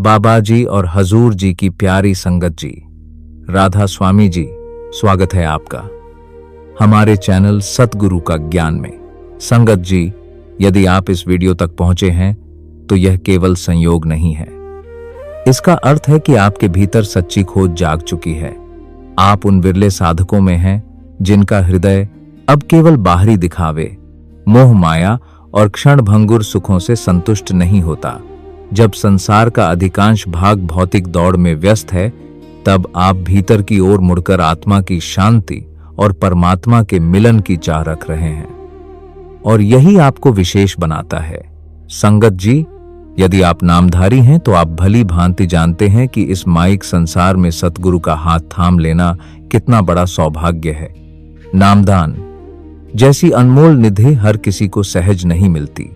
बाबा जी और हजूर जी की प्यारी संगत जी, राधा स्वामी जी, स्वागत है आपका हमारे चैनल सतगुरु का ज्ञान में। संगत जी, यदि आप इस वीडियो तक पहुंचे हैं तो यह केवल संयोग नहीं है। इसका अर्थ है कि आपके भीतर सच्ची खोज जाग चुकी है। आप उन विरले साधकों में हैं जिनका हृदय अब केवल बाहरी दिखावे, मोह माया और क्षण भंगुर सुखों से संतुष्ट नहीं होता। जब संसार का अधिकांश भाग भौतिक दौड़ में व्यस्त है, तब आप भीतर की ओर मुड़कर आत्मा की शांति और परमात्मा के मिलन की चाह रख रहे हैं, और यही आपको विशेष बनाता है। संगत जी, यदि आप नामधारी हैं तो आप भली भांति जानते हैं कि इस माइक संसार में सतगुरु का हाथ थाम लेना कितना बड़ा सौभाग्य है। नामदान जैसी अनमोल निधि हर किसी को सहज नहीं मिलती।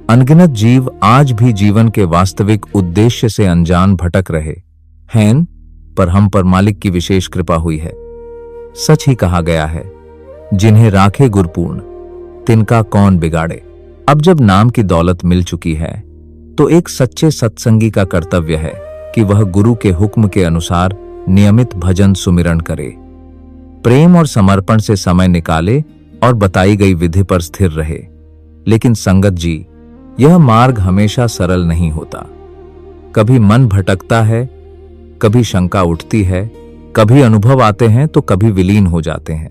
अनगिनत जीव आज भी जीवन के वास्तविक उद्देश्य से अनजान भटक रहे हैं, पर हम पर मालिक की विशेष कृपा हुई है। सच ही कहा गया है, जिन्हें राखे गुरपूर्ण तिनका कौन बिगाड़े। अब जब नाम की दौलत मिल चुकी है तो एक सच्चे सत्संगी का कर्तव्य है कि वह गुरु के हुक्म के अनुसार नियमित भजन सुमिरन करे, प्रेम और समर्पण से समय निकाले और बताई गई विधि पर स्थिर रहे। लेकिन संगत जी, यह मार्ग हमेशा सरल नहीं होता। कभी मन भटकता है, कभी शंका उठती है, कभी अनुभव आते हैं तो कभी विलीन हो जाते हैं।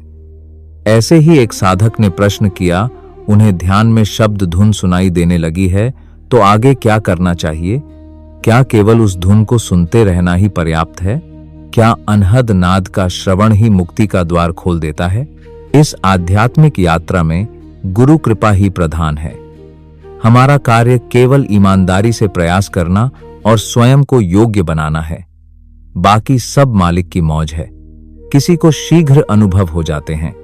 ऐसे ही एक साधक ने प्रश्न किया, उन्हें ध्यान में शब्द धुन सुनाई देने लगी है तो आगे क्या करना चाहिए? क्या केवल उस धुन को सुनते रहना ही पर्याप्त है? क्या अनहद नाद का श्रवण ही मुक्ति का द्वार खोल देता है? इस आध्यात्मिक यात्रा में गुरु कृपा ही प्रधान है। हमारा कार्य केवल ईमानदारी से प्रयास करना और स्वयं को योग्य बनाना है। बाकी सब मालिक की मौज है। किसी को शीघ्र अनुभव हो जाते हैं,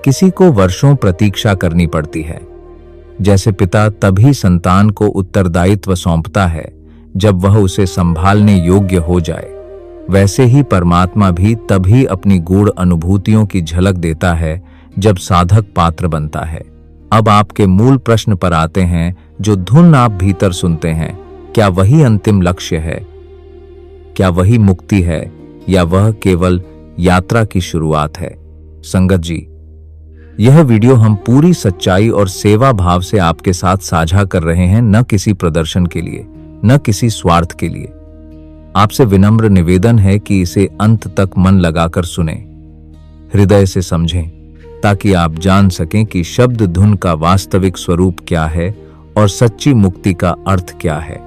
किसी को वर्षों प्रतीक्षा करनी पड़ती है। जैसे पिता तभी संतान को उत्तरदायित्व सौंपता है जब वह उसे संभालने योग्य हो जाए, वैसे ही परमात्मा भी तभी अपनी गूढ़ अनुभूतियों की झलक देता है जब साधक पात्र बनता है। अब आपके मूल प्रश्न पर आते हैं। जो धुन आप भीतर सुनते हैं, क्या वही अंतिम लक्ष्य है? क्या वही मुक्ति है, या वह केवल यात्रा की शुरुआत है? संगत जी, यह वीडियो हम पूरी सच्चाई और सेवा भाव से आपके साथ साझा कर रहे हैं, न किसी प्रदर्शन के लिए, न किसी स्वार्थ के लिए। आपसे विनम्र निवेदन है कि इसे अंत तक मन लगाकर सुने, हृदय से समझें, ताकि आप जान सकें कि शब्द धुन का वास्तविक स्वरूप क्या है और सच्ची मुक्ति का अर्थ क्या है।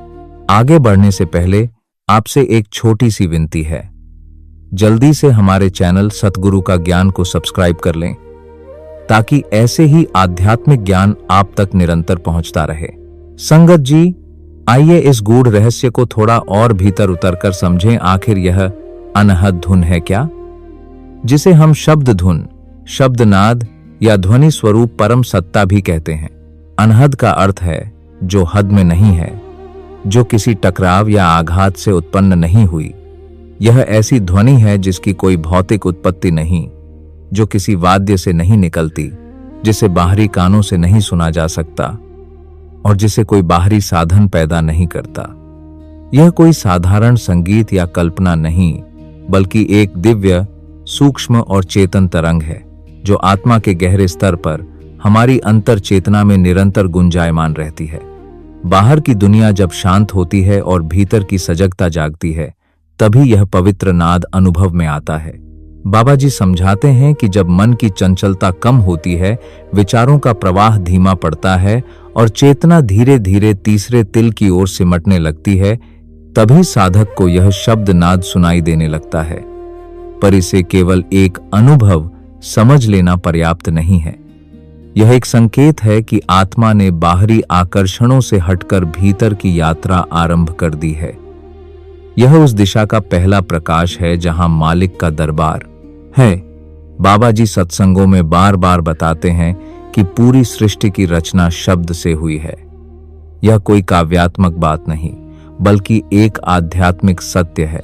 आगे बढ़ने से पहले आपसे एक छोटी सी विनती है। जल्दी से हमारे चैनल सतगुरु का ज्ञान को सब्सक्राइब कर लें, ताकि ऐसे ही आध्यात्मिक ज्ञान आप तक निरंतर पहुंचता रहे। संगत जी, आइए इस गूढ़ रहस्य को थोड़ा और भीतर उतरकर समझें। आखिर यह अनहद धुन है क्या, जिसे हम शब्द धुन, शब्दनाद या ध्वनि स्वरूप परम सत्ता भी कहते हैं? अनहद का अर्थ है जो हद में नहीं है, जो किसी टकराव या आघात से उत्पन्न नहीं हुई। यह ऐसी ध्वनि है जिसकी कोई भौतिक उत्पत्ति नहीं, जो किसी वाद्य से नहीं निकलती, जिसे बाहरी कानों से नहीं सुना जा सकता और जिसे कोई बाहरी साधन पैदा नहीं करता। यह कोई साधारण संगीत या कल्पना नहीं, बल्कि एक दिव्य, सूक्ष्म और चेतन तरंग है जो आत्मा के गहरे स्तर पर हमारी अंतर चेतना में निरंतर गुंजायमान रहती है। बाहर की दुनिया जब शांत होती है और भीतर की सजगता जागती है, तभी यह पवित्र नाद अनुभव में आता है। बाबा जी समझाते हैं कि जब मन की चंचलता कम होती है, विचारों का प्रवाह धीमा पड़ता है और चेतना धीरे धीरे तीसरे तिल की ओर सिमटने लगती है, तभी साधक को यह शब्द नाद सुनाई देने लगता है। पर इसे केवल एक अनुभव समझ लेना पर्याप्त नहीं है। यह एक संकेत है कि आत्मा ने बाहरी आकर्षणों से हटकर भीतर की यात्रा आरंभ कर दी है। यह उस दिशा का पहला प्रकाश है जहां मालिक का दरबार है। बाबा जी सत्संगों में बार बार बताते हैं कि पूरी सृष्टि की रचना शब्द से हुई है। यह कोई काव्यात्मक बात नहीं, बल्कि एक आध्यात्मिक सत्य है।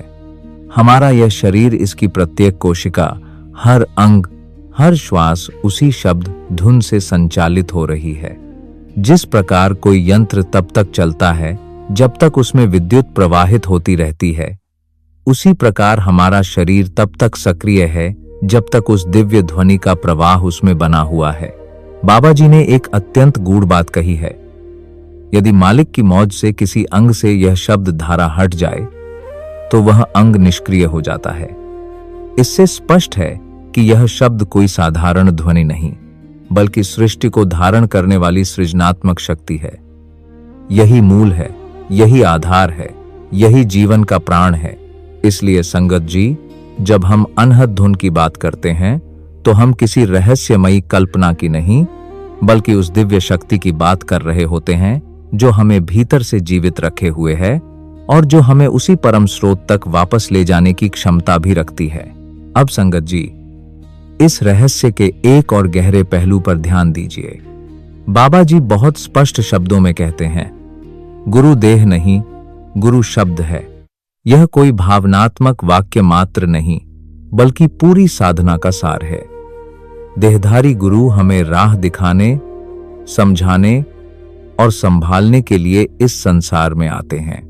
हमारा यह शरीर, इसकी प्रत्येक कोशिका, हर अंग, हर श्वास उसी शब्द धुन से संचालित हो रही है। जिस प्रकार कोई यंत्र तब तक चलता है जब तक उसमें विद्युत प्रवाहित होती रहती है, उसी प्रकार हमारा शरीर तब तक सक्रिय है जब तक उस दिव्य ध्वनि का प्रवाह उसमें बना हुआ है। बाबा जी ने एक अत्यंत गूढ़ बात कही है। यदि मालिक की मौज से किसी अंग से यह शब्द धारा हट जाए तो वह अंग निष्क्रिय हो जाता है। इससे स्पष्ट है कि यह शब्द कोई साधारण ध्वनि नहीं, बल्कि सृष्टि को धारण करने वाली सृजनात्मक शक्ति है। यही मूल है, यही आधार है, यही जीवन का प्राण है। इसलिए संगत जी, जब हम अनहद धुन की बात करते हैं तो हम किसी रहस्यमयी कल्पना की नहीं, बल्कि उस दिव्य शक्ति की बात कर रहे होते हैं जो हमें भीतर से जीवित रखे हुए है और जो हमें उसी परम स्रोत तक वापस ले जाने की क्षमता भी रखती है। अब संगत जी, इस रहस्य के एक और गहरे पहलू पर ध्यान दीजिए। बाबा जी बहुत स्पष्ट शब्दों में कहते हैं, गुरु देह नहीं, गुरु शब्द है। यह कोई भावनात्मक वाक्य मात्र नहीं, बल्कि पूरी साधना का सार है। देहधारी गुरु हमें राह दिखाने, समझाने और संभालने के लिए इस संसार में आते हैं,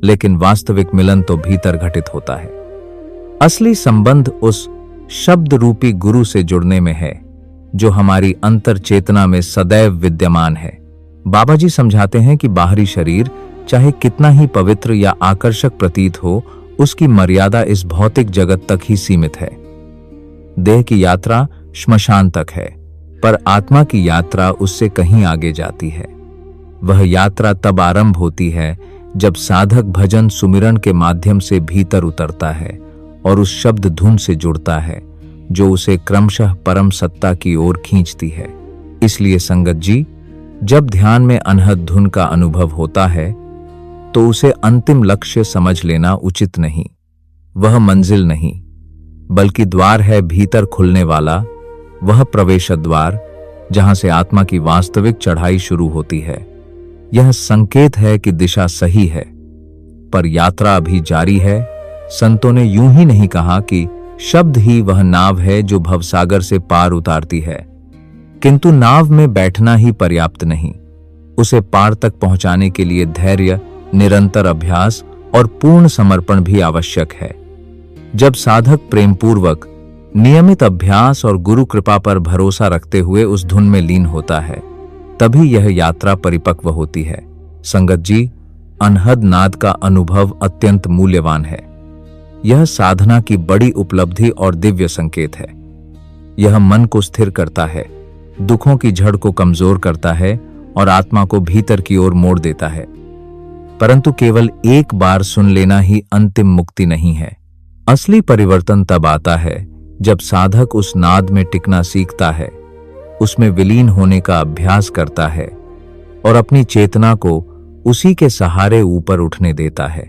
लेकिन वास्तविक मिलन तो भीतर घटित होता है। असली संबंध उस शब्द रूपी गुरु से जुड़ने में है जो हमारी अंतर चेतना में सदैव विद्यमान है। बाबा जी समझाते हैं कि बाहरी शरीर चाहे कितना ही पवित्र या आकर्षक प्रतीत हो, उसकी मर्यादा इस भौतिक जगत तक ही सीमित है। देह की यात्रा श्मशान तक है, पर आत्मा की यात्रा उससे कहीं आगे जाती है। वह यात्रा तब आरंभ होती है जब साधक भजन सुमिरन के माध्यम से भीतर उतरता है और उस शब्द धुन से जुड़ता है जो उसे क्रमशः परम सत्ता की ओर खींचती है। इसलिए संगत जी, जब ध्यान में अनहद धुन का अनुभव होता है तो उसे अंतिम लक्ष्य समझ लेना उचित नहीं। वह मंजिल नहीं, बल्कि द्वार है भीतर खुलने वाला, वह प्रवेश द्वार जहां से आत्मा की वास्तविक चढ़ाई शुरू होती है। यह संकेत है कि दिशा सही है, पर यात्रा अभी जारी है। संतों ने यूं ही नहीं कहा कि शब्द ही वह नाव है जो भवसागर से पार उतारती है, किंतु नाव में बैठना ही पर्याप्त नहीं। उसे पार तक पहुंचाने के लिए धैर्य, निरंतर अभ्यास और पूर्ण समर्पण भी आवश्यक है। जब साधक प्रेमपूर्वक नियमित अभ्यास और गुरु कृपा पर भरोसा रखते हुए उस धुन में लीन होता है, तभी यह यात्रा परिपक्व होती है। संगत जी, अनहद नाद का अनुभव अत्यंत मूल्यवान है। यह साधना की बड़ी उपलब्धि और दिव्य संकेत है। यह मन को स्थिर करता है, दुखों की झड़ को कमजोर करता है और आत्मा को भीतर की ओर मोड़ देता है। परंतु केवल एक बार सुन लेना ही अंतिम मुक्ति नहीं है। असली परिवर्तन तब आता है जब साधक उस नाद में टिकना सीखता है, उसमें विलीन होने का अभ्यास करता है और अपनी चेतना को उसी के सहारे ऊपर उठने देता है।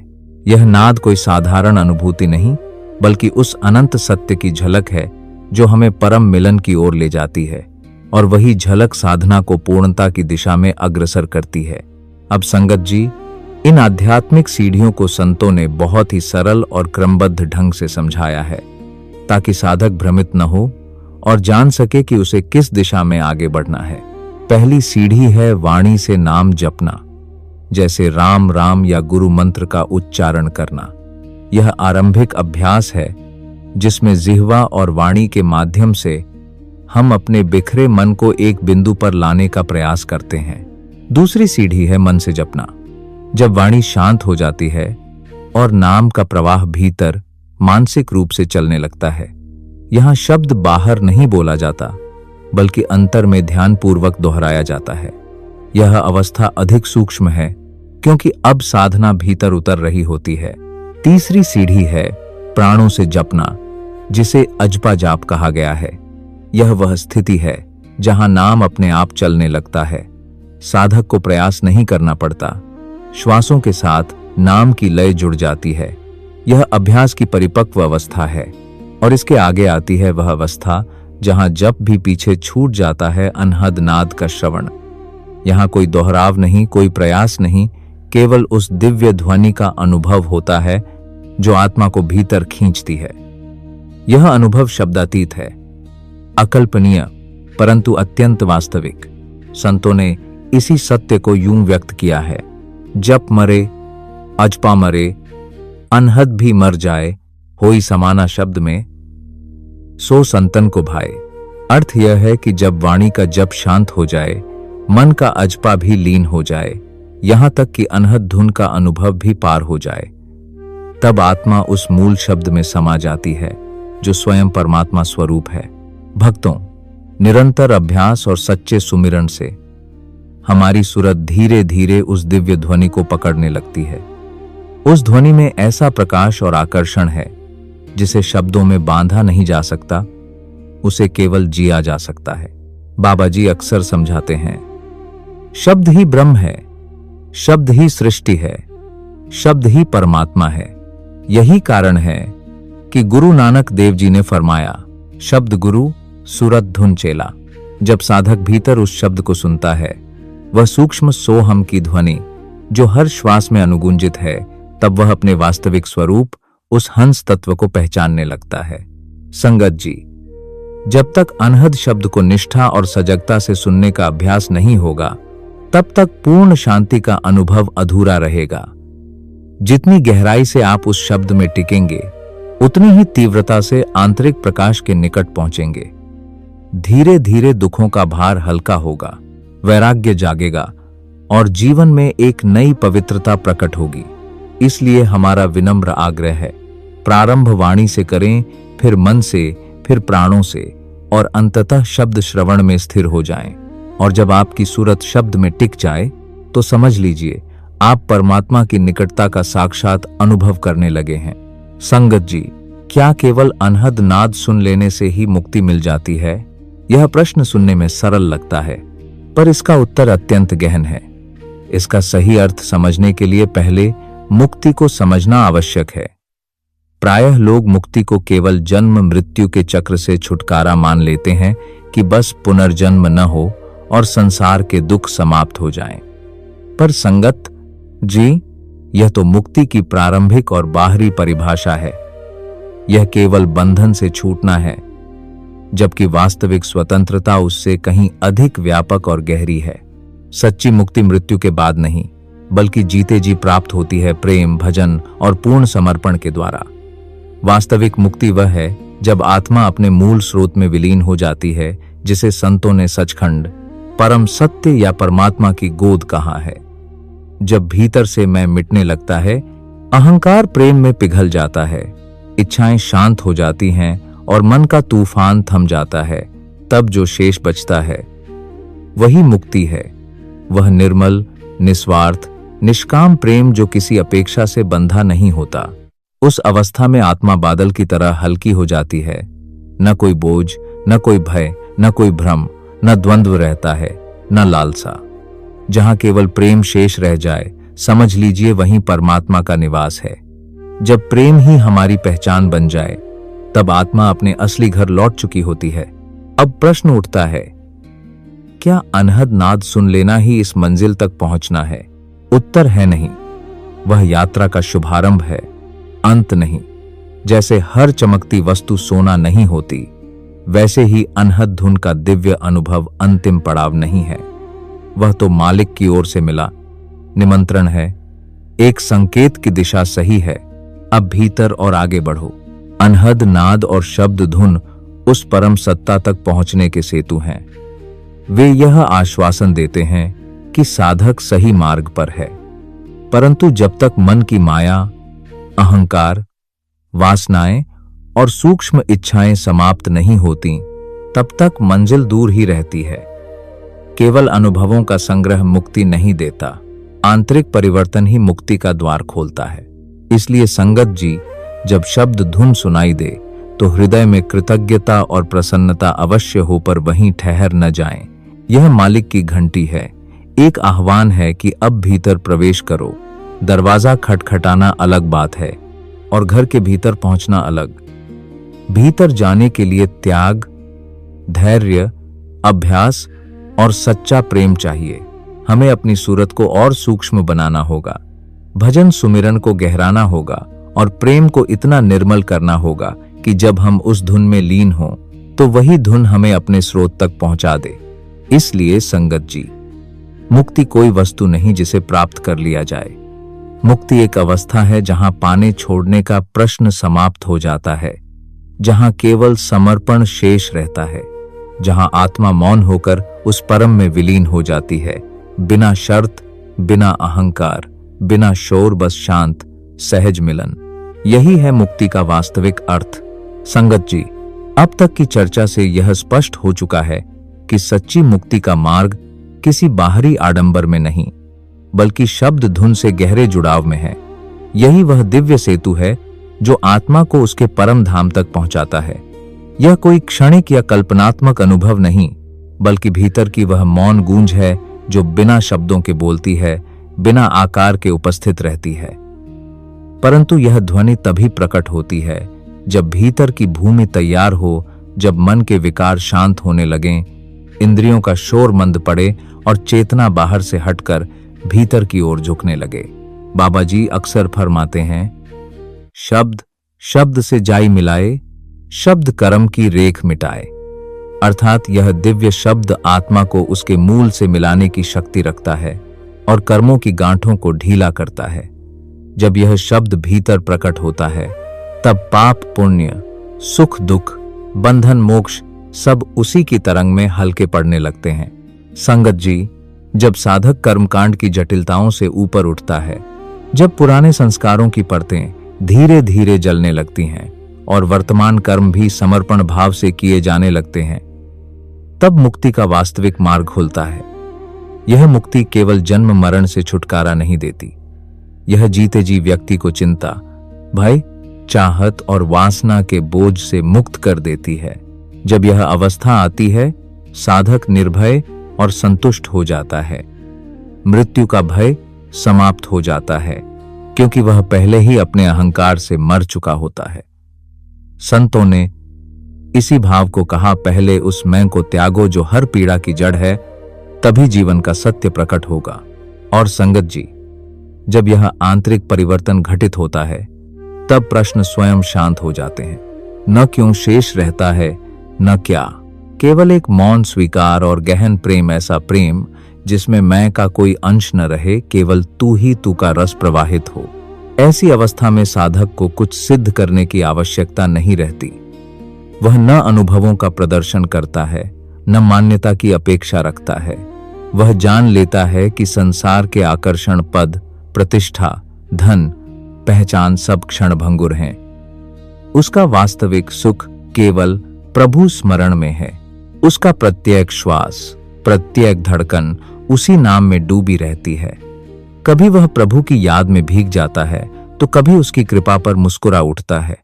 यह नाद कोई साधारण अनुभूति नहीं, बल्कि उस अनंत सत्य की झलक है जो हमें परम मिलन की ओर ले जाती है, और वही झलक साधना को पूर्णता की दिशा में अग्रसर करती है। अब संगत जी, इन आध्यात्मिक सीढ़ियों को संतों ने बहुत ही सरल और क्रमबद्ध ढंग से समझाया है, ताकि साधक भ्रमित न हो और जान सके कि उसे किस दिशा में आगे बढ़ना है। पहली सीढ़ी है वाणी से नाम जपना, जैसे राम राम या गुरु मंत्र का उच्चारण करना। यह आरंभिक अभ्यास है जिसमें जिह्वा और वाणी के माध्यम से हम अपने बिखरे मन को एक बिंदु पर लाने का प्रयास करते हैं। दूसरी सीढ़ी है मन से जपना। जब वाणी शांत हो जाती है और नाम का प्रवाह भीतर मानसिक रूप से चलने लगता है, यहां शब्द बाहर नहीं बोला जाता, बल्कि अंतर में ध्यानपूर्वक दोहराया जाता है। यह अवस्था अधिक सूक्ष्म है क्योंकि अब साधना भीतर उतर रही होती है। तीसरी सीढ़ी है प्राणों से जपना, जिसे अजपा जाप कहा गया है। यह वह स्थिति है जहां नाम अपने आप चलने लगता है। साधक को प्रयास नहीं करना पड़ता, श्वासों के साथ नाम की लय जुड़ जाती है। यह अभ्यास की परिपक्व अवस्था है, और इसके आगे आती है वह अवस्था जहां जप भी पीछे छूट जाता है अनहद नाद का श्रवण। यहां कोई दोहराव नहीं, कोई प्रयास नहीं, केवल उस दिव्य ध्वनि का अनुभव होता है जो आत्मा को भीतर खींचती है। यह अनुभव शब्दातीत है, अकल्पनीय, परंतु अत्यंत वास्तविक। संतों ने इसी सत्य को यूं व्यक्त किया है, जप मरे अजपा मरे, अनहद भी मर जाए, होई समाना शब्द में, सो संतन को भाए। अर्थ यह है कि जब वाणी का जप शांत हो जाए, मन का अजपा भी लीन हो जाए, यहां तक कि अनहद धुन का अनुभव भी पार हो जाए, तब आत्मा उस मूल शब्द में समा जाती है जो स्वयं परमात्मा स्वरूप है। भक्तों, निरंतर अभ्यास और सच्चे सुमिरन से हमारी सुरत धीरे धीरे उस दिव्य ध्वनि को पकड़ने लगती है। उस ध्वनि में ऐसा प्रकाश और आकर्षण है जिसे शब्दों में बांधा नहीं जा सकता, उसे केवल जिया जा सकता है। बाबा जी अक्सर समझाते हैं, शब्द ही ब्रह्म है, शब्द ही सृष्टि है, शब्द ही परमात्मा है। यही कारण है कि गुरु नानक देव जी ने फरमाया, शब्द गुरु सुरत धुन चेला। जब साधक भीतर उस शब्द को सुनता है, वह सूक्ष्म सोहम की ध्वनि जो हर श्वास में अनुगुंजित है, तब वह अपने वास्तविक स्वरूप उस हंस तत्व को पहचानने लगता है। संगत जी, जब तक अनहद शब्द को निष्ठा और सजगता से सुनने का अभ्यास नहीं होगा, तब तक पूर्ण शांति का अनुभव अधूरा रहेगा। जितनी गहराई से आप उस शब्द में टिकेंगे, उतनी ही तीव्रता से आंतरिक प्रकाश के निकट पहुंचेंगे। धीरे धीरे दुखों का भार हल्का होगा, वैराग्य जागेगा और जीवन में एक नई पवित्रता प्रकट होगी। इसलिए हमारा विनम्र आग्रह है, प्रारंभ वाणी से करें, फिर मन से, फिर प्राणों से और अंततः शब्द श्रवण में स्थिर हो जाएं। और जब आपकी सूरत शब्द में टिक जाए, तो समझ लीजिए आप परमात्मा की निकटता का साक्षात अनुभव करने लगे हैं। संगत जी, क्या केवल अनहद नाद सुन लेने से ही मुक्ति मिल जाती है? यह प्रश्न सुनने में सरल लगता है, पर इसका उत्तर अत्यंत गहन है। इसका सही अर्थ समझने के लिए पहले मुक्ति को समझना आवश्यक है। प्रायः लोग मुक्ति को केवल जन्म मृत्यु के चक्र से छुटकारा मान लेते हैं कि बस पुनर्जन्म न हो और संसार के दुख समाप्त हो जाएं। पर संगत जी, यह तो मुक्ति की प्रारंभिक और बाहरी परिभाषा है। यह केवल बंधन से छूटना है, जबकि वास्तविक स्वतंत्रता उससे कहीं अधिक व्यापक और गहरी है। सच्ची मुक्ति मृत्यु के बाद नहीं, बल्कि जीते जी प्राप्त होती है, प्रेम, भजन और पूर्ण समर्पण के द्वारा। वास्तविक मुक्ति वह है जब आत्मा अपने मूल स्रोत में विलीन हो जाती है, जिसे संतों ने सचखंड, परम सत्य या परमात्मा की गोद कहा है। जब भीतर से मैं मिटने लगता है, अहंकार प्रेम में पिघल जाता है, इच्छाएं शांत हो जाती हैं और मन का तूफान थम जाता है, तब जो शेष बचता है वही मुक्ति है। वह निर्मल, निस्वार्थ, निष्काम प्रेम जो किसी अपेक्षा से बंधा नहीं होता। उस अवस्था में आत्मा बादल की तरह हल्की हो जाती है। न कोई बोझ, न कोई भय, न कोई भ्रम, न द्वंद्व रहता है, न लालसा। जहां केवल प्रेम शेष रह जाए, समझ लीजिए वहीं परमात्मा का निवास है। जब प्रेम ही हमारी पहचान बन जाए, तब आत्मा अपने असली घर लौट चुकी होती है। अब प्रश्न उठता है, क्या अनहद नाद सुन लेना ही इस मंजिल तक पहुंचना है? उत्तर है नहीं। वह यात्रा का शुभारंभ है, अंत नहीं। जैसे हर चमकती वस्तु सोना नहीं होती, वैसे ही अनहद धुन का दिव्य अनुभव अंतिम पड़ाव नहीं है। वह तो मालिक की ओर से मिला निमंत्रण है, एक संकेत की दिशा सही है, अब भीतर और आगे बढ़ो। अनहद नाद और शब्द धुन उस परम सत्ता तक पहुंचने के सेतु हैं। वे यह आश्वासन देते हैं कि साधक सही मार्ग पर है, परंतु जब तक मन की माया, अहंकार, वासनाएं और सूक्ष्म इच्छाएं समाप्त नहीं होती, तब तक मंजिल दूर ही रहती है। केवल अनुभवों का संग्रह मुक्ति नहीं देता, आंतरिक परिवर्तन ही मुक्ति का द्वार खोलता है। इसलिए संगत जी, जब शब्द धुन सुनाई दे, तो हृदय में कृतज्ञता और प्रसन्नता अवश्य हो, पर वहीं ठहर न जाएं। यह मालिक की घंटी है, एक आह्वान है कि अब भीतर प्रवेश करो। दरवाजा खटखटाना अलग बात है और घर के भीतर पहुंचना अलग। भीतर जाने के लिए त्याग, धैर्य, अभ्यास और सच्चा प्रेम चाहिए। हमें अपनी सूरत को और सूक्ष्म बनाना होगा, भजन सुमिरन को गहराना होगा और प्रेम को इतना निर्मल करना होगा कि जब हम उस धुन में लीन हों, तो वही धुन हमें अपने स्रोत तक पहुंचा दे। इसलिए संगत जी, मुक्ति कोई वस्तु नहीं जिसे प्राप्त कर लिया जाए, मुक्ति एक अवस्था है जहां पाने छोड़ने का प्रश्न समाप्त हो जाता है, जहां केवल समर्पण शेष रहता है, जहां आत्मा मौन होकर उस परम में विलीन हो जाती है, बिना शर्त, बिना अहंकार, बिना शोर, बस शांत सहज मिलन। यही है मुक्ति का वास्तविक अर्थ। संगत जी, अब तक की चर्चा से यह स्पष्ट हो चुका है कि सच्ची मुक्ति का मार्ग किसी बाहरी आडंबर में नहीं, बल्कि शब्द धुन से गहरे जुड़ाव में है। यही वह दिव्य सेतु है जो आत्मा को उसके परम धाम तक पहुंचाता है। यह कोई क्षणिक या कल्पनात्मक अनुभव नहीं, बल्कि भीतर की वह मौन गूंज है जो बिना शब्दों के बोलती है, बिना आकार के उपस्थित रहती है। परंतु यह ध्वनि तभी प्रकट होती है जब भीतर की भूमि तैयार हो, जब मन के विकार शांत होने लगें, इंद्रियों का शोर मंद पड़े और चेतना बाहर से हटकर भीतर की ओर झुकने लगे। बाबा जी अक्सर फरमाते हैं, शब्द शब्द से जाई मिलाए, शब्द कर्म की रेख मिटाए। अर्थात यह दिव्य शब्द आत्मा को उसके मूल से मिलाने की शक्ति रखता है और कर्मों की गांठों को ढीला करता है। जब यह शब्द भीतर प्रकट होता है, तब पाप पुण्य, सुख दुख, बंधन मोक्ष सब उसी की तरंग में हल्के पड़ने लगते हैं। संगत जी, जब साधक कर्मकांड की जटिलताओं से ऊपर उठता है, जब पुराने संस्कारों की परतें धीरे धीरे जलने लगती हैं और वर्तमान कर्म भी समर्पण भाव से किए जाने लगते हैं, तब मुक्ति का वास्तविक मार्ग खुलता है। यह मुक्ति केवल जन्म मरण से छुटकारा नहीं देती, यह जीते जी व्यक्ति को चिंता, भय, चाहत और वासना के बोझ से मुक्त कर देती है। जब यह अवस्था आती है, साधक निर्भय और संतुष्ट हो जाता है। मृत्यु का भय समाप्त हो जाता है, क्योंकि वह पहले ही अपने अहंकार से मर चुका होता है। संतों ने इसी भाव को कहा, पहले उस मैं को त्यागो जो हर पीड़ा की जड़ है, तभी जीवन का सत्य प्रकट होगा। और संगत जी, जब यह आंतरिक परिवर्तन घटित होता है, तब प्रश्न स्वयं शांत हो जाते हैं। न क्यों शेष रहता है, न क्या, केवल एक मौन स्वीकार और गहन प्रेम, ऐसा प्रेम जिसमें मैं का कोई अंश न रहे, केवल तू ही तू का रस प्रवाहित हो। ऐसी अवस्था में साधक को कुछ सिद्ध करने की आवश्यकता नहीं रहती। वह न अनुभवों का प्रदर्शन करता है, न मान्यता की अपेक्षा रखता है। वह जान लेता है कि संसार के आकर्षण, पद, प्रतिष्ठा, धन, पहचान सब क्षण भंगुर हैं। उसका वास्तविक सुख केवल प्रभु स्मरण में है। उसका प्रत्येक श्वास, प्रत्येक धड़कन उसी नाम में डूबी रहती है। कभी वह प्रभु की याद में भीग जाता है, तो कभी उसकी कृपा पर मुस्कुरा उठता है।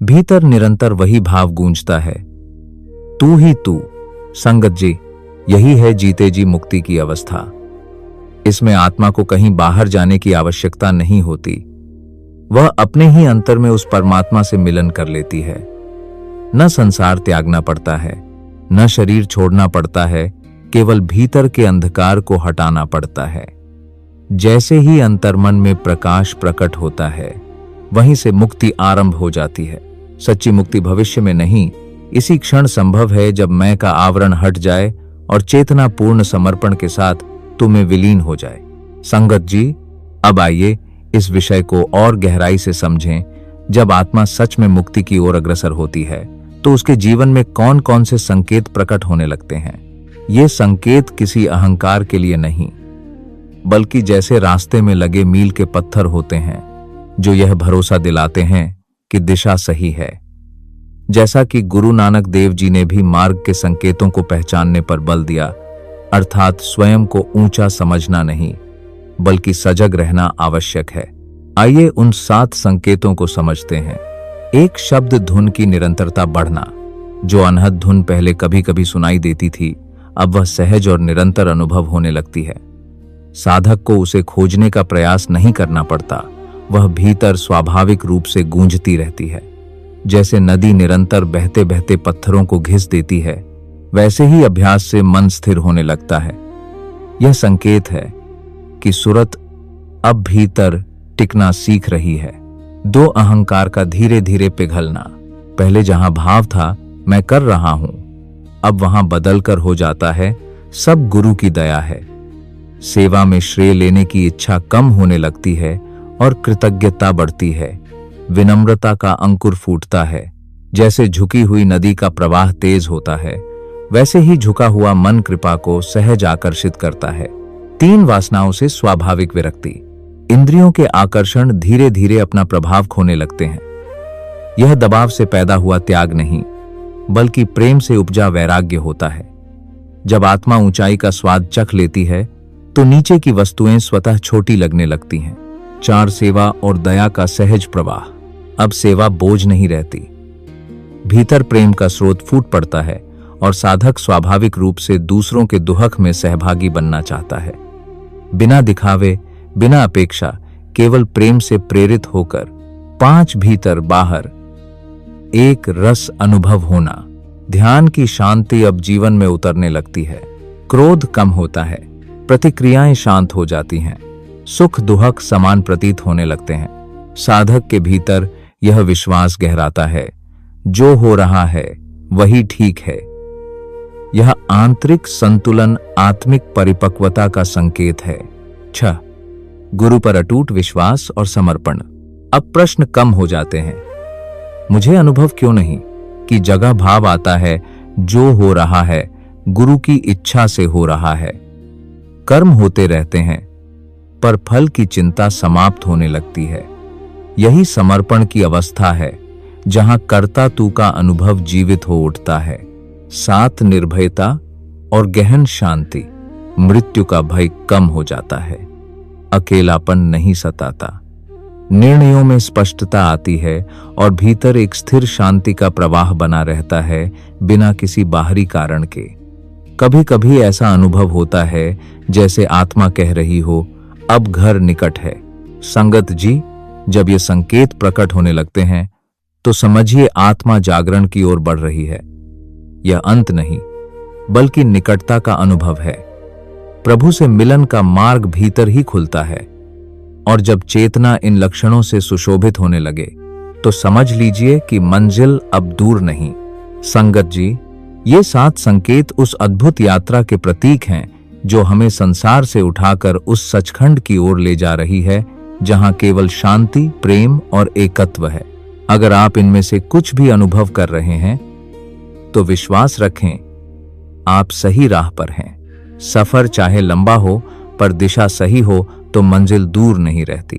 भीतर निरंतर वही भाव गूंजता है, तू ही तू। संगत जी, यही है जीते जी मुक्ति की अवस्था। इसमें आत्मा को कहीं बाहर जाने की आवश्यकता नहीं होती। वह अपने ही अंतर में उस परमात्मा से मिलन कर लेती है। न संसार त्यागना पड़ता है, न शरीर छोड़ना पड़ता है, केवल भीतर के अंधकार को हटाना पड़ता है। जैसे ही अंतर्मन में प्रकाश प्रकट होता है, वहीं से मुक्ति आरंभ हो जाती है। सच्ची मुक्ति भविष्य में नहीं, इसी क्षण संभव है, जब मैं का आवरण हट जाए और चेतना पूर्ण समर्पण के साथ तुम्हें विलीन हो जाए। संगत जी, अब आइए इस विषय को और गहराई से समझें। जब आत्मा सच में मुक्ति की ओर अग्रसर होती है, तो उसके जीवन में कौन कौन से संकेत प्रकट होने लगते हैं। ये संकेत किसी अहंकार के लिए नहीं, बल्कि जैसे रास्ते में लगे मील के पत्थर होते हैं, जो यह भरोसा दिलाते हैं कि दिशा सही है। जैसा कि गुरु नानक देव जी ने भी मार्ग के संकेतों को पहचानने पर बल दिया, अर्थात स्वयं को ऊंचा समझना नहीं, बल्कि सजग रहना आवश्यक है। आइए उन 7 संकेतों को समझते हैं। एक, शब्द धुन की निरंतरता बढ़ना। जो अनहद धुन पहले कभी कभी सुनाई देती थी, अब वह सहज और निरंतर अनुभव होने लगती है। साधक को उसे खोजने का प्रयास नहीं करना पड़ता, वह भीतर स्वाभाविक रूप से गूंजती रहती है। जैसे नदी निरंतर बहते बहते पत्थरों को घिस देती है, वैसे ही अभ्यास से मन स्थिर होने लगता है। यह संकेत है कि सुरत अब भीतर टिकना सीख रही है। 2, अहंकार का धीरे धीरे पिघलना। पहले जहां भाव था मैं कर रहा हूं, अब वहां बदल कर हो जाता है सब गुरु की दया है। सेवा में श्रेय लेने की इच्छा कम होने लगती है और कृतज्ञता बढ़ती है। विनम्रता का अंकुर फूटता है। जैसे झुकी हुई नदी का प्रवाह तेज होता है, वैसे ही झुका हुआ मन कृपा को सहज आकर्षित करता है। 3 वासनाओं से स्वाभाविक विरक्ति। इंद्रियों के आकर्षण धीरे धीरे अपना प्रभाव खोने लगते हैं। यह दबाव से पैदा हुआ त्याग नहीं, बल्कि प्रेम से उपजा वैराग्य होता है। जब आत्मा ऊंचाई का स्वाद चख लेती है, तो नीचे की वस्तुएं स्वतः छोटी लगने लगती हैं। 4 सेवा और दया का सहज प्रवाह। अब सेवा बोझ नहीं रहती। भीतर प्रेम का स्रोत फूट पड़ता है और साधक स्वाभाविक रूप से दूसरों के दुहक में सहभागी बनना चाहता है। बिना दिखावे, बिना अपेक्षा, केवल प्रेम से प्रेरित होकर 5 भीतर बाहर एक रस अनुभव होना। ध्यान की शांति अब जीवन में उतरने लगती है। क्रोध कम होता है, प्रतिक्रियाएं शांत हो जाती हैं, सुख दुहक समान प्रतीत होने लगते हैं। साधक के भीतर यह विश्वास गहराता है, जो हो रहा है वही ठीक है। यह आंतरिक संतुलन आत्मिक परिपक्वता का संकेत है। 6. गुरु पर अटूट विश्वास और समर्पण। अब प्रश्न कम हो जाते हैं। मुझे अनुभव क्यों नहीं, कि जगह भाव आता है, जो हो रहा है गुरु की इच्छा से हो रहा है। कर्म होते रहते हैं, पर फल की चिंता समाप्त होने लगती है। यही समर्पण की अवस्था है, जहां कर्ता तू का अनुभव जीवित हो उठता है। 7. निर्भयता और गहन शांति। मृत्यु का भय कम हो जाता है। अकेलापन नहीं सताता। निर्णयों में स्पष्टता आती है और भीतर एक स्थिर शांति का प्रवाह बना रहता है, बिना किसी बाहरी कारण के। कभी कभी ऐसा अनुभव होता है जैसे आत्मा कह रही हो, अब घर निकट है। संगत जी, जब ये संकेत प्रकट होने लगते हैं, तो समझिए आत्मा जागरण की ओर बढ़ रही है। यह अंत नहीं, बल्कि निकटता का अनुभव है। प्रभु से मिलन का मार्ग भीतर ही खुलता है। और जब चेतना इन लक्षणों से सुशोभित होने लगे, तो समझ लीजिए कि मंजिल अब दूर नहीं। संगत जी, ये 7 संकेत उस अद्भुत यात्रा के प्रतीक हैं, जो हमें संसार से उठाकर उस सचखंड की ओर ले जा रही है, जहां केवल शांति, प्रेम और एकत्व है। अगर आप इनमें से कुछ भी अनुभव कर रहे हैं, तो विश्वास रखें, आप सही राह पर हैं। सफर चाहे लंबा हो, पर दिशा सही हो तो मंजिल दूर नहीं रहती।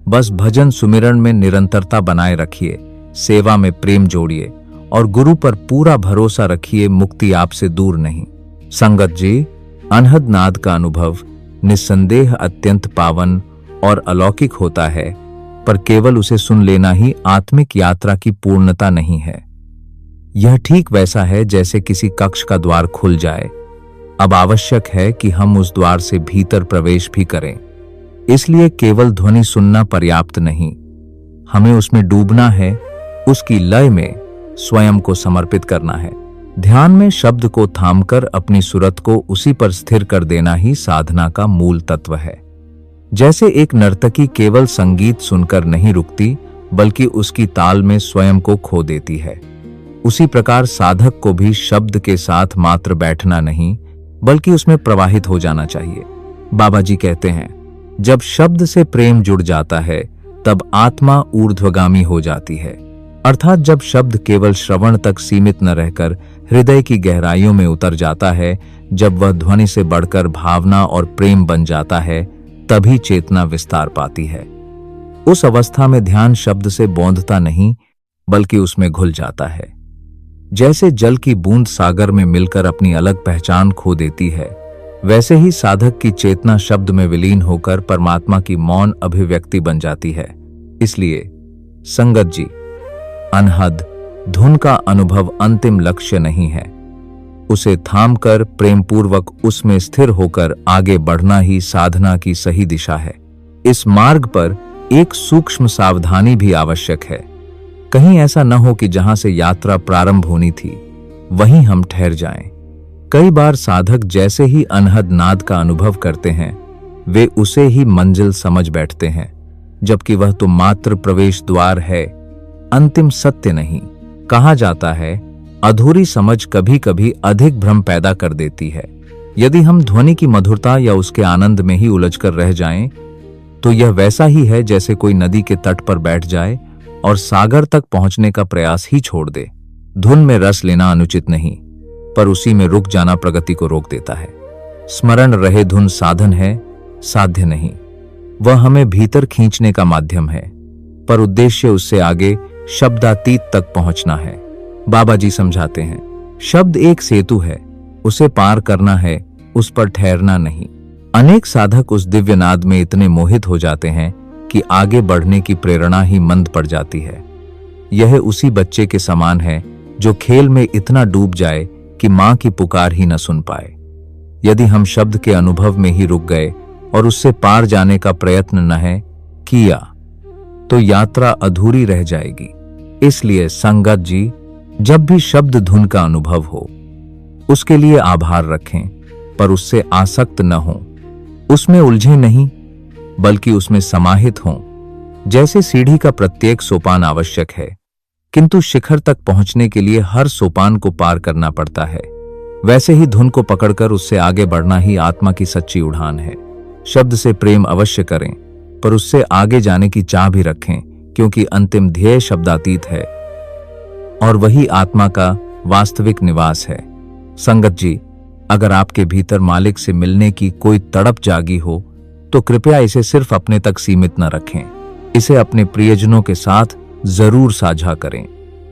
बस भजन सुमिरन में निरंतरता बनाए रखिए, सेवा में प्रेम जोड़िए और गुरु पर पूरा भरोसा रखिए। मुक्ति आपसे दूर नहीं। संगत जी, अनहद नाद का अनुभव निस्संदेह अत्यंत पावन और अलौकिक होता है, पर केवल उसे सुन लेना ही आत्मिक यात्रा की पूर्णता नहीं है। यह ठीक वैसा है जैसे किसी कक्ष का द्वार खुल जाए। अब आवश्यक है कि हम उस द्वार से भीतर प्रवेश भी करें। इसलिए केवल ध्वनि सुनना पर्याप्त नहीं, हमें उसमें डूबना है, उसकी लय में स्वयं को समर्पित करना है। ध्यान में शब्द को थामकर अपनी सुरत को उसी पर स्थिर कर देना ही साधना का मूल तत्व है। जैसे एक नर्तकी केवल संगीत सुनकर नहीं रुकती, बल्कि उसकी ताल में स्वयं को खो देती है, उसी प्रकार साधक को भी शब्द के साथ मात्र बैठना नहीं, बल्कि उसमें प्रवाहित हो जाना चाहिए। बाबा जी कहते हैं, जब शब्द से प्रेम जुड़ जाता है, तब आत्मा ऊर्ध्वगामी हो जाती है। अर्थात जब शब्द केवल श्रवण तक सीमित न रहकर हृदय की गहराइयों में उतर जाता है, जब वह ध्वनि से बढ़कर भावना और प्रेम बन जाता है, तभी चेतना विस्तार पाती है। उस अवस्था में ध्यान शब्द से बौंधता नहीं, बल्कि उसमें घुल जाता है। जैसे जल की बूंद सागर में मिलकर अपनी अलग पहचान खो देती है, वैसे ही साधक की चेतना शब्द में विलीन होकर परमात्मा की मौन अभिव्यक्ति बन जाती है। इसलिए संगत जी, अनहद धुन का अनुभव अंतिम लक्ष्य नहीं है। उसे थामकर प्रेमपूर्वक उसमें स्थिर होकर आगे बढ़ना ही साधना की सही दिशा है। इस मार्ग पर एक सूक्ष्म सावधानी भी आवश्यक है। कहीं ऐसा न हो कि जहां से यात्रा प्रारंभ होनी थी, वहीं हम ठहर जाएं। कई बार साधक जैसे ही अनहद नाद का अनुभव करते हैं, वे उसे ही मंजिल समझ बैठते हैं, जबकि वह तो मात्र प्रवेश द्वार है, अंतिम सत्य नहीं। कहा जाता है, अधूरी समझ कभी कभी अधिक भ्रम पैदा कर देती है। यदि हम ध्वनि की मधुरता या उसके आनंद में ही उलझकर रह जाएं, तो यह वैसा ही है जैसे कोई नदी के तट पर बैठ जाए और सागर तक पहुंचने का प्रयास ही छोड़ दे। धुन में रस लेना अनुचित नहीं, पर उसी में रुक जाना प्रगति को रोक देता है। स्मरण रहे, धुन साधन है, साध्य नहीं। वह हमें भीतर खींचने का माध्यम है, पर उद्देश्य उससे आगे शब्दातीत तक पहुंचना है। बाबा जी समझाते हैं, शब्द एक सेतु है, उसे पार करना है, उस पर ठहरना नहीं। अनेक साधक उस दिव्य नाद में इतने मोहित हो जाते हैं कि आगे बढ़ने की प्रेरणा ही मंद पड़ जाती है। यह उसी बच्चे के समान है जो खेल में इतना डूब जाए कि मां की पुकार ही न सुन पाए। यदि हम शब्द के अनुभव में ही रुक गए और उससे पार जाने का प्रयत्न न है किया, तो यात्रा अधूरी रह जाएगी। इसलिए संगत जी, जब भी शब्द धुन का अनुभव हो, उसके लिए आभार रखें, पर उससे आसक्त न हों, उसमें उलझे नहीं, बल्कि उसमें समाहित हों। जैसे सीढ़ी का प्रत्येक सोपान आवश्यक है, किंतु शिखर तक पहुंचने के लिए हर सोपान को पार करना पड़ता है, वैसे ही धुन को पकड़कर उससे आगे बढ़ना ही आत्मा की सच्ची उड़ान है। शब्द से प्रेम अवश्य करें, पर उससे आगे जाने की चाह भी रखें, क्योंकि अंतिम ध्येय शब्दातीत है और वही आत्मा का वास्तविक निवास है। संगत जी, अगर आपके भीतर मालिक से मिलने की कोई तड़प जागी हो, तो कृपया इसे सिर्फ अपने तक सीमित न रखें। इसे अपने प्रियजनों के साथ जरूर साझा करें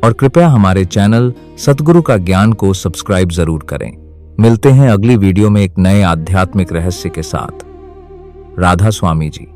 और कृपया हमारे चैनल सतगुरु का ज्ञान को सब्सक्राइब जरूर करें। मिलते हैं अगली वीडियो में एक नए आध्यात्मिक रहस्य के साथ। राधा स्वामी जी।